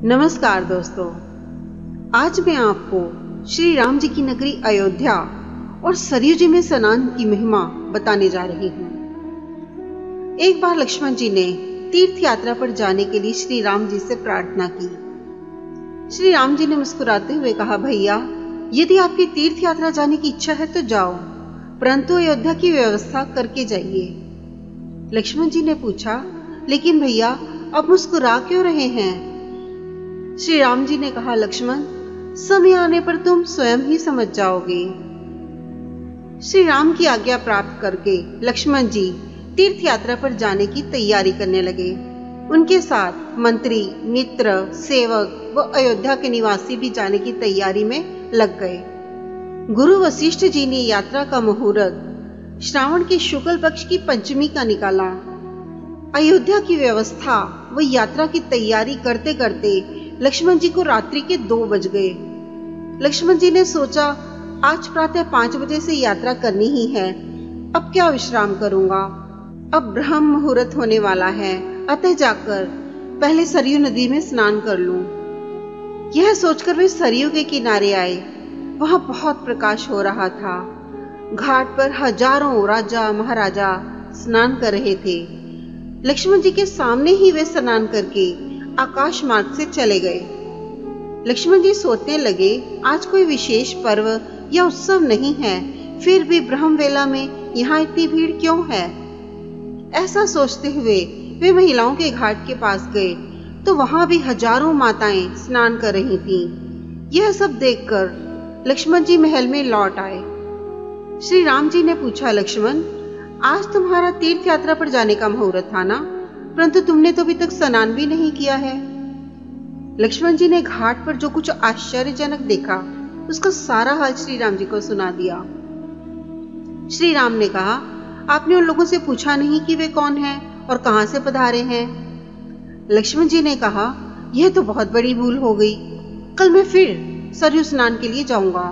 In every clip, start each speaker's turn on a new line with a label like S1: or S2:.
S1: नमस्कार दोस्तों, आज मैं आपको श्री राम जी की नगरी अयोध्या और सरयू जी में स्नान की महिमा बताने जा रही हूँ। एक बार लक्ष्मण जी ने तीर्थ यात्रा पर जाने के लिए श्री राम जी से प्रार्थना की। श्री राम जी ने मुस्कुराते हुए कहा, भैया यदि आपकी तीर्थ यात्रा जाने की इच्छा है तो जाओ, परंतु अयोध्या की व्यवस्था करके जाइए। लक्ष्मण जी ने पूछा, लेकिन भैया अब मुस्कुरा क्यों रहे हैं? श्री राम जी ने कहा, लक्ष्मण समय आने पर तुम स्वयं ही समझ जाओगे। श्री राम की आज्ञा प्राप्त करके लक्ष्मण जी तीर्थ यात्रा पर जाने की तैयारी करने लगे। उनके साथ मंत्री, मित्र, सेवक व अयोध्या के निवासी भी जाने की तैयारी में लग गए। गुरु वशिष्ठ जी ने यात्रा का मुहूर्त श्रावण के शुक्ल पक्ष की पंचमी का निकाला। अयोध्या की व्यवस्था व यात्रा की तैयारी करते करते लक्ष्मण जी को रात्रि के 2 बज गए। लक्ष्मण जी ने सोचा, आज प्रातः 5 बजे से यात्रा करनी ही है, अब क्या विश्राम करूंगा। अब ब्रह्म मुहूर्त होने वाला है, अतः जाकर पहले सरयू नदी में स्नान कर लूं। यह सोचकर वे सरयू के किनारे आए। वहां बहुत प्रकाश हो रहा था। घाट पर हजारों राजा महाराजा स्नान कर रहे थे। लक्ष्मण जी के सामने ही वे स्नान करके आकाश मार्ग से चले गए। लक्ष्मण जी सोचने लगे, आज कोई विशेष पर्व या उत्सव नहीं है, फिर भी ब्रह्म वेला में यहाँ इतनी भीड़ क्यों है? ऐसा सोचते हुए वे महिलाओं के घाट के पास गए तो वहां भी हजारों माताएं स्नान कर रही थीं। यह सब देखकर लक्ष्मण जी महल में लौट आए। श्री राम जी ने पूछा, लक्ष्मण आज तुम्हारा तीर्थ यात्रा पर जाने का मुहूर्त था ना, परंतु तुमने तो अभी तक स्नान भी नहीं किया है। लक्ष्मण जी ने घाट पर जो कुछ आश्चर्यजनक देखा उसका सारा हाल श्री राम जी को सुना दिया। श्री राम ने कहा, आपने उन लोगों से पूछा नहीं कि वे कौन हैं और कहां से पधारे हैं? लक्ष्मण जी ने कहा, यह तो बहुत बड़ी भूल हो गई। कल मैं फिर सरयू स्नान के लिए जाऊंगा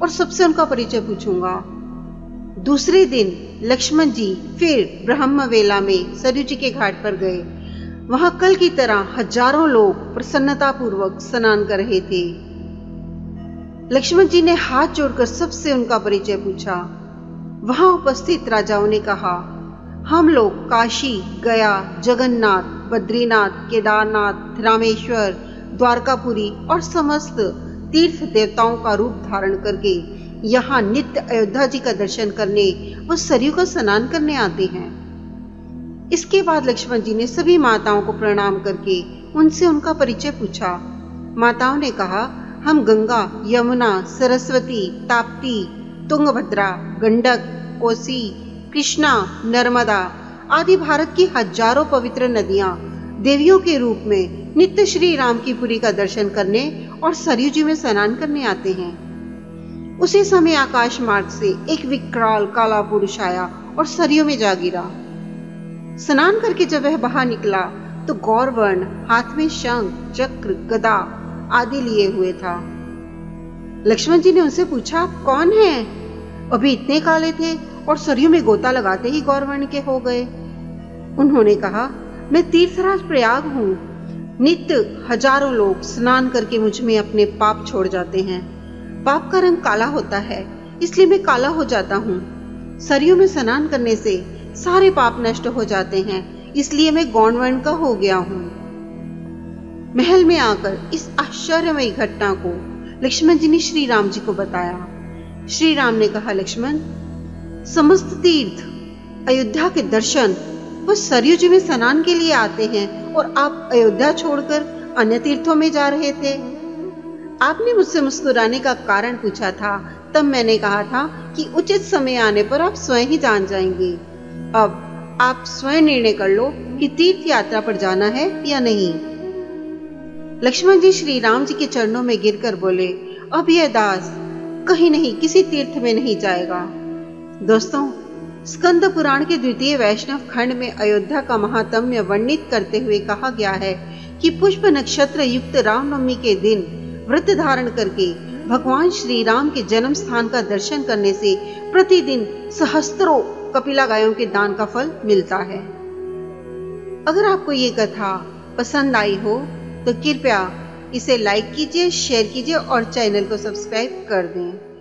S1: और सबसे उनका परिचय पूछूंगा। दूसरे दिन लक्ष्मण जी फिर ब्रह्म वेला में सरयू जी के घाट पर गए। वहां कल की तरह हजारों लोग प्रसन्नता पूर्वक स्नान कर रहे थे। लक्ष्मण जी ने हाथ जोड़कर सबसे उनका परिचय पूछा। वहां उपस्थित राजाओं ने कहा, हम लोग काशी, गया, जगन्नाथ, बद्रीनाथ, केदारनाथ, रामेश्वर, द्वारकापुरी और समस्त तीर्थ देवताओं का रूप धारण करके यहाँ नित्य अयोध्या जी का दर्शन करने व सरयू का स्नान करने आते हैं। इसके बाद लक्ष्मण जी ने सभी माताओं को प्रणाम करके उनसे उनका परिचय पूछा। माताओं ने कहा, हम गंगा, यमुना, सरस्वती, ताप्ती, तुंगभद्रा, गंडक, कोसी, कृष्णा, नर्मदा आदि भारत की हजारों पवित्र नदियां देवियों के रूप में नित्य श्री राम की पुरी का दर्शन करने और सरयू जी में स्नान करने आते हैं। उसी समय आकाश मार्ग से एक विकराल काला पुरुष आया और सरयू में जा गिरा। स्नान करके जब वह बाहर निकला तो गौरवर्ण हाथ में शंख, चक्र, गदा आदि लिए हुए था। लक्ष्मण जी ने उनसे पूछा, आप कौन हैं? अभी इतने काले थे और सरयू में गोता लगाते ही गौरवर्ण के हो गए। उन्होंने कहा, मैं तीर्थराज प्रयाग हूँ। नित्य हजारों लोग स्नान करके मुझ में अपने पाप छोड़ जाते हैं। पाप का रंग काला होता है, इसलिए मैं काला हो जाता हूँ। सरयू में स्नान करने से सारे पाप नष्ट हो जाते हैं, इसलिए मैं गौरवर्ण का हो गया हूँ। महल में आकर इस आश्चर्यमयी घटना को लक्ष्मण जी ने श्री राम जी को बताया। श्री राम ने कहा, लक्ष्मण समस्त तीर्थ, अयोध्या के दर्शन व सरयू जी में स्नान के लिए आते हैं और आप अयोध्या छोड़कर अन्य तीर्थों में जा रहे थे। आपने मुझसे मुस्कुराने का कारण पूछा था, तब मैंने कहा था कि उचित समय आने पर आप स्वयं ही जान जाएंगे। अब आप स्वयं निर्णय कर लो कि तीर्थ यात्रा पर जाना है या नहीं। लक्ष्मण जी श्री राम जी के चरणों में गिरकर बोले, अब यह दास कहीं नहीं, किसी तीर्थ में नहीं जाएगा। दोस्तों, स्कंद पुराण के 2 वैष्णव खंड में अयोध्या का महात्म्य वर्णित करते हुए कहा गया है कि पुष्प नक्षत्र युक्त रामनवमी के दिन व्रत धारण करके भगवान श्री राम के जन्म स्थान का दर्शन करने से प्रतिदिन सहस्त्रों कपिला गायों के दान का फल मिलता है। अगर आपको ये कथा पसंद आई हो तो कृपया इसे लाइक कीजिए, शेयर कीजिए और चैनल को सब्सक्राइब कर दें।